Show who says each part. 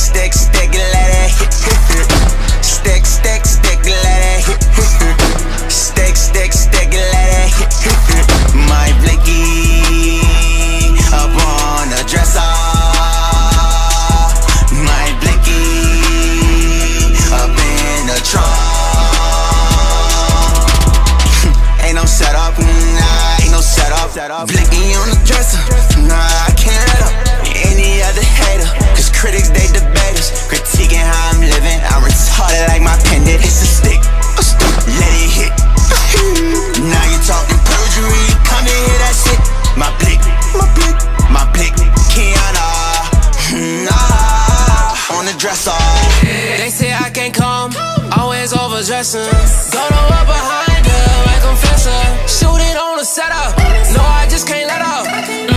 Speaker 1: stick, stick, let it hit. Stick, stick, stick, let it hit. Stick, stick, stick, let it hit. My blicky up on the dresser. My blicky up in the trunk. Ain't no setup, nah, ain't no setup. Blicky on the dresser, nah, I can't let up any other hater. Cause critics, they debaters, critiquing how I'm living. I'm retarded like my pendant. It's a stick, let it hit. Now you talking perjury, come and hear that shit. My blick, my blick, my blick, Kiana, nah, on the dresser.
Speaker 2: They say I can't come, always overdressing. Don't know what behind her, like confessor. Shoot it on the setup, no, I just can't let up.